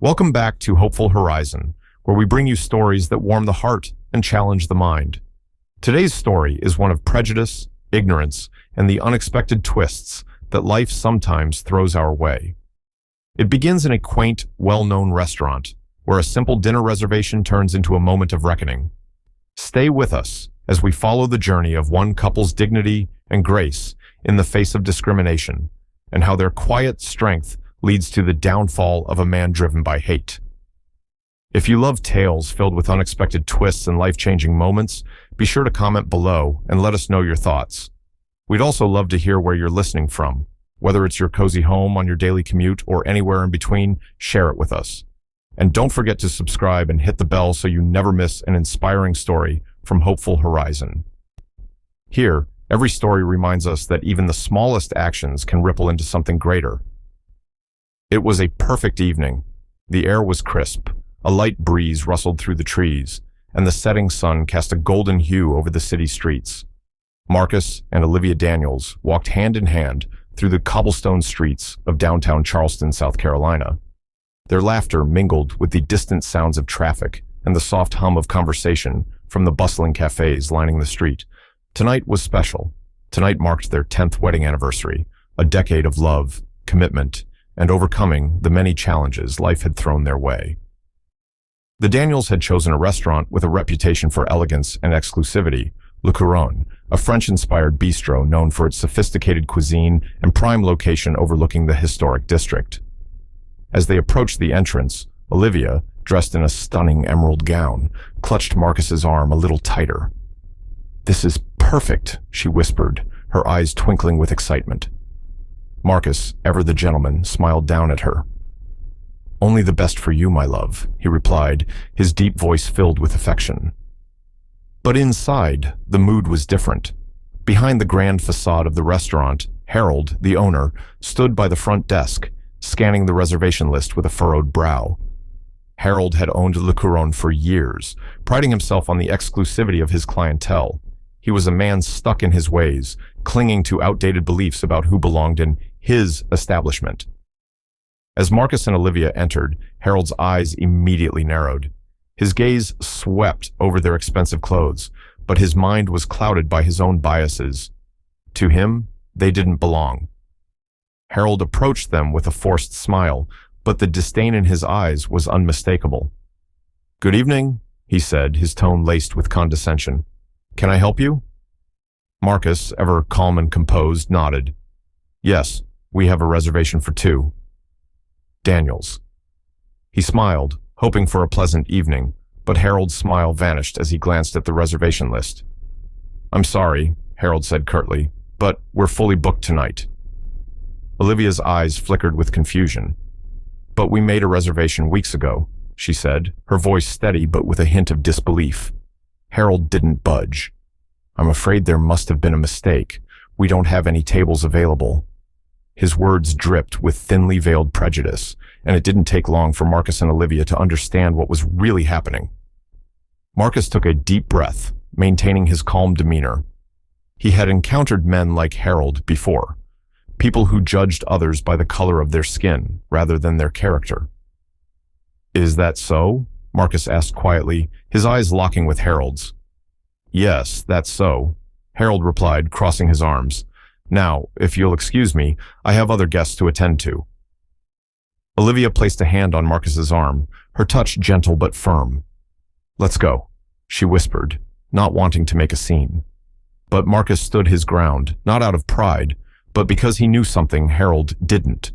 Welcome back to Hopeful Horizon, where we bring you stories that warm the heart and challenge the mind. Today's story is one of prejudice, ignorance, and the unexpected twists that life sometimes throws our way. It begins in a quaint, well-known restaurant, where a simple dinner reservation turns into a moment of reckoning. Stay with us as we follow the journey of one couple's dignity and grace in the face of discrimination, and how their quiet strength leads to the downfall of a man driven by hate. If you love tales filled with unexpected twists and life-changing moments, be sure to comment below and let us know your thoughts. We'd also love to hear where you're listening from. Whether it's your cozy home on your daily commute or anywhere in between, share it with us. And don't forget to subscribe and hit the bell so you never miss an inspiring story from Hopeful Horizon. Here, every story reminds us that even the smallest actions can ripple into something greater. It was a perfect evening. The air was crisp, a light breeze rustled through the trees, and the setting sun cast a golden hue over the city streets. Marcus and Olivia Daniels walked hand in hand through the cobblestone streets of downtown Charleston, South Carolina. Their laughter mingled with the distant sounds of traffic and the soft hum of conversation from the bustling cafes lining the street. Tonight was special. Tonight marked their 10th wedding anniversary, a decade of love, commitment, and overcoming the many challenges life had thrown their way. The Daniels had chosen a restaurant with a reputation for elegance and exclusivity, Le Couronne, a French-inspired bistro known for its sophisticated cuisine and prime location overlooking the historic district. As they approached the entrance, Olivia, dressed in a stunning emerald gown, clutched Marcus's arm a little tighter. "This is perfect," she whispered, her eyes twinkling with excitement. Marcus, ever the gentleman, smiled down at her. "Only the best for you, my love," he replied, his deep voice filled with affection. But inside, the mood was different. Behind the grand facade of the restaurant, Harold, the owner, stood by the front desk, scanning the reservation list with a furrowed brow. Harold had owned Le Couronne for years, priding himself on the exclusivity of his clientele. He was a man stuck in his ways, clinging to outdated beliefs about who belonged in his establishment. As Marcus and Olivia entered, Harold's eyes immediately narrowed. His gaze swept over their expensive clothes, but his mind was clouded by his own biases. To him, they didn't belong. Harold approached them with a forced smile, but the disdain in his eyes was unmistakable. "Good evening," he said, his tone laced with condescension. "Can I help you?" Marcus, ever calm and composed, nodded. "Yes, we have a reservation for 2. Daniels." He smiled, hoping for a pleasant evening, but Harold's smile vanished as he glanced at the reservation list. "I'm sorry," Harold said curtly, "but we're fully booked tonight." Olivia's eyes flickered with confusion. "But we made a reservation weeks ago," she said, her voice steady but with a hint of disbelief. Harold didn't budge. "I'm afraid there must have been a mistake. We don't have any tables available." His words dripped with thinly veiled prejudice, and it didn't take long for Marcus and Olivia to understand what was really happening. Marcus took a deep breath, maintaining his calm demeanor. He had encountered men like Harold before, people who judged others by the color of their skin rather than their character. "Is that so?" Marcus asked quietly, his eyes locking with Harold's. "Yes, that's so," Harold replied, crossing his arms. "Now, if you'll excuse me, I have other guests to attend to." Olivia placed a hand on Marcus's arm, her touch gentle but firm. "Let's go," she whispered, not wanting to make a scene. But Marcus stood his ground, not out of pride, but because he knew something Harold didn't.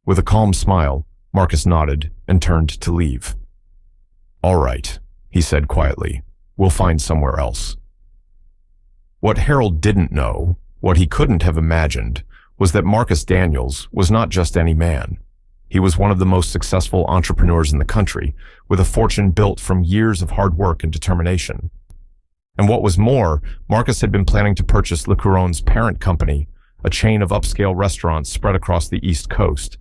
With a calm smile, Marcus nodded and turned to leave. "All right," he said quietly. "We'll find somewhere else." What Harold didn't know, what he couldn't have imagined, was that Marcus Daniels was not just any man. He was one of the most successful entrepreneurs in the country, with a fortune built from years of hard work and determination. And what was more, Marcus had been planning to purchase Le Couronne's parent company, a chain of upscale restaurants spread across the East Coast.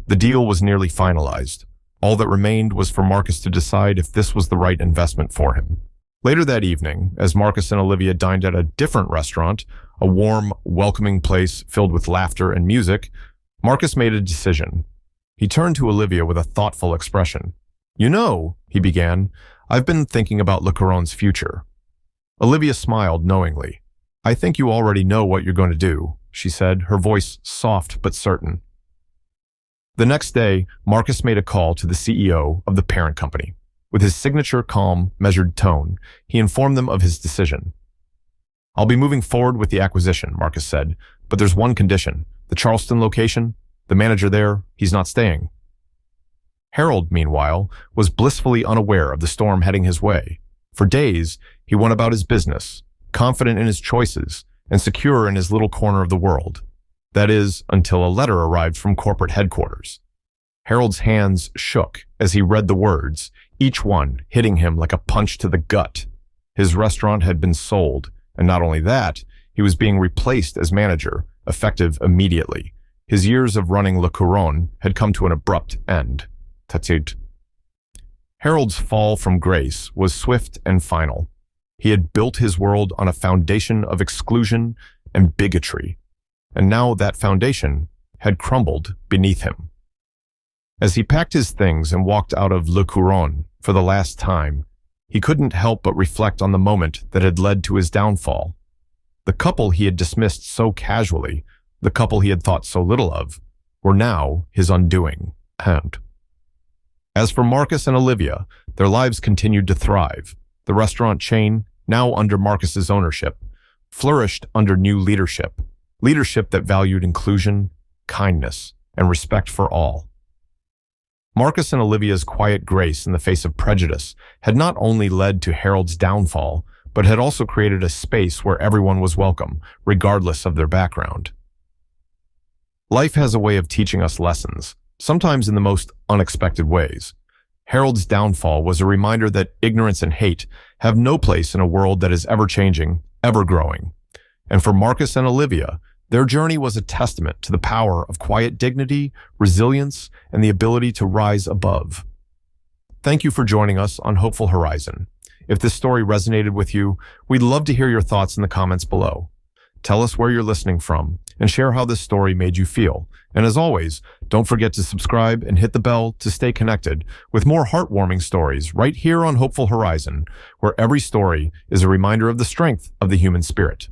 The deal was nearly finalized. All that remained was for Marcus to decide if this was the right investment for him. Later that evening, as Marcus and Olivia dined at a different restaurant, a warm, welcoming place filled with laughter and music, Marcus made a decision. He turned to Olivia with a thoughtful expression. "You know," he began, "I've been thinking about Le Couronne's future." Olivia smiled knowingly. "I think you already know what you're going to do," she said, her voice soft but certain. The next day, Marcus made a call to the CEO of the parent company. With his signature calm, measured tone, he informed them of his decision. "I'll be moving forward with the acquisition," Marcus said, "but there's one condition. The Charleston location, the manager there, he's not staying." Harold, meanwhile, was blissfully unaware of the storm heading his way. For days, he went about his business, confident in his choices and secure in his little corner of the world. That is, until a letter arrived from corporate headquarters. Harold's hands shook as he read the words, each one hitting him like a punch to the gut. His restaurant had been sold, and not only that, he was being replaced as manager, effective immediately. His years of running Le Couronne had come to an abrupt end. Tatit. Harold's fall from grace was swift and final. He had built his world on a foundation of exclusion and bigotry, and now that foundation had crumbled beneath him. As he packed his things and walked out of Le Couronne for the last time, he couldn't help but reflect on the moment that had led to his downfall. The couple he had dismissed so casually, the couple he had thought so little of, were now his undoing. As for Marcus and Olivia, their lives continued to thrive. The restaurant chain, now under Marcus's ownership, flourished under new leadership that valued inclusion, kindness, and respect for all. Marcus and Olivia's quiet grace in the face of prejudice had not only led to Harold's downfall, but had also created a space where everyone was welcome, regardless of their background. Life has a way of teaching us lessons, sometimes in the most unexpected ways. Harold's downfall was a reminder that ignorance and hate have no place in a world that is ever-changing, ever-growing. And for Marcus and Olivia, their journey was a testament to the power of quiet dignity, resilience, and the ability to rise above. Thank you for joining us on Hopeful Horizon. If this story resonated with you, we'd love to hear your thoughts in the comments below. Tell us where you're listening from and share how this story made you feel. And as always, don't forget to subscribe and hit the bell to stay connected with more heartwarming stories right here on Hopeful Horizon, where every story is a reminder of the strength of the human spirit.